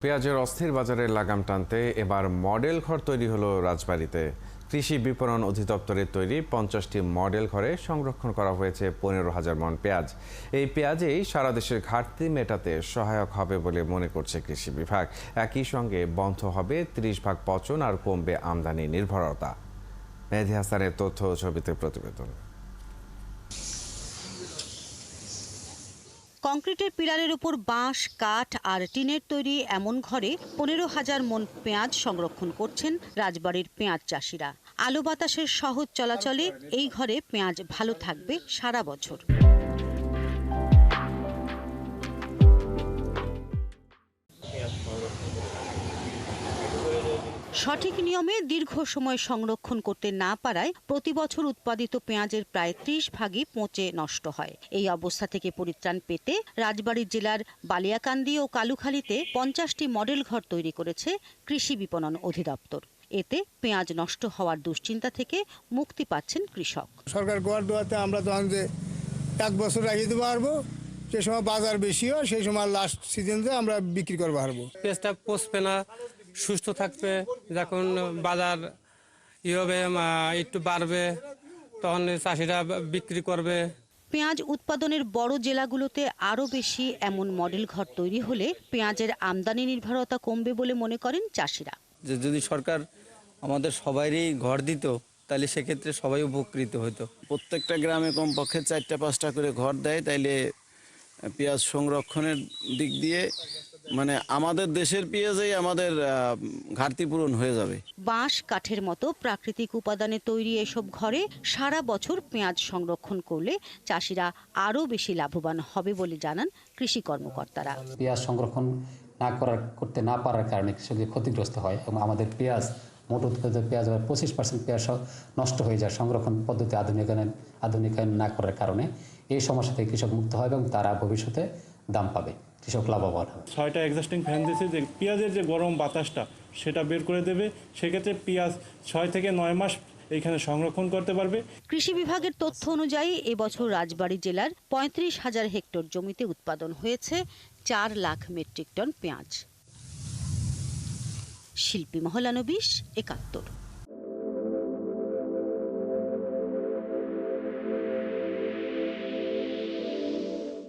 পেঁয়াজের অস্থির বাজারে লাগাম টানতে এবার মডেল ঘর তৈরি হলো রাজবাড়ীতে। কৃষি বিপণন অধিদপ্তরের তৈরি 50টি মডেল ঘরে সংরক্ষণ করা হয়েছে 15,000 মণ পেঁয়াজ। এই পেঁয়াজেই সারা দেশের ঘাটতি মেটাতে সহায়ক হবে বলে মনে করছে কৃষি বিভাগ। একই সঙ্গে বন্ধ হবে 30 ভাগ পচন আর কমবে আমদানি নির্ভরতা। মেহেদী হাসানের তথ্য ও ছবিতে প্রতিবেদন। কংক্রিটের পিলারের উপর বাঁশ, কাঠ আর টিনের তৈরি এমন ঘরে 15,000 মণ পেঁয়াজ সংরক্ষণ করছেন রাজবাড়ীর পেঁয়াজ চাষিরা। আলো বাতাসের সহজ চলাচলে এই ঘরে পেঁয়াজ ভালো থাকবে সারা বছর। সঠিক নিয়মে দীর্ঘ সময় সংরক্ষণ করতে না পারায় প্রতি বছর উৎপাদিত পেঁয়াজের প্রায় 30 ভাগই পচে নষ্ট হয়। এই অবস্থা থেকে পরিত্রাণ পেতে রাজবাড়ী জেলার বালিয়াকান্দি ও কালুখালীতে 50টি মডেল ঘর তৈরি করেছে কৃষি বিপণন অধিদপ্তর। এতে পেঁয়াজ নষ্ট হওয়ার দুশ্চিন্তা থেকে মুক্তি পাচ্ছেন কৃষক। সরকার গোয়ার দোয়াতে আমরা তখন যে 1 বছর রাখিয়ে দিতে পারবো, যে সময় বাজার বেশি হয় সেই সময় লাস্ট সিজনে আমরা বিক্রি করতে পারবো। পেঁয়াজটা পচবে না, সুস্থ থাকবে। যখন বাজার হবে একটু বাড়বে তখন চাষিরা বিক্রি করবে। পেঁয়াজ উৎপাদনের বড় জেলাগুলোতে আরও বেশি এমন মডেল ঘর তৈরি হলে পেঁয়াজের আমদানি নির্ভরতা কমবে বলে মনে করেন চাষিরা। যদি সরকার আমাদের সবারই ঘর দিত তাহলে সেক্ষেত্রে সবাই উপকৃত হতো। প্রত্যেকটা গ্রামে কমপক্ষে 4টা-5টা করে ঘর দেয়, তাইলে পেঁয়াজ সংরক্ষণের দিক দিয়ে মানে আমাদের দেশের পেঁয়াজেই আমাদের ঘাটতি পূরণ হয়ে যাবে। বাঁশ, কাঠের মতো প্রাকৃতিক উপাদানে তৈরি এসব ঘরে সারা বছর পেঁয়াজ সংরক্ষণ করলে চাষিরা আরও বেশি লাভবান হবে বলে জানান কৃষি কর্মকর্তারা। পেঁয়াজ সংরক্ষণ করতে না পারার কারণে কৃষকদের ক্ষতিগ্রস্ত হয় এবং আমাদের পেঁয়াজ মোট উৎপাদিত পেঁয়াজ 25% পেঁয়াজ নষ্ট হয়ে যায় সংরক্ষণ পদ্ধতি আধুনিকায়ন না করার কারণে। এই সমস্যা থেকে কৃষক মুক্ত হবে এবং তারা ভবিষ্যতে দাম পাবে, কৃষক লাভবান হবে। 6টা এক্সস্টিং ফ্যান দিয়েছে যে পেঁয়াজের যে গরম বাতাসটা সেটা বের করে দেবে, সেক্ষেত্রে পেঁয়াজ 6 থেকে 9 মাস এইখানে সংরক্ষণ করতে পারবে। কৃষি বিভাগের তথ্য অনুযায়ী এবছর রাজবাড়ী জেলার 35,000 হেক্টর জমিতে উৎপাদন হয়েছে 4 লাখ মেট্রিক টন পেঁয়াজ। শিল্পী মহলানবিশ, 71।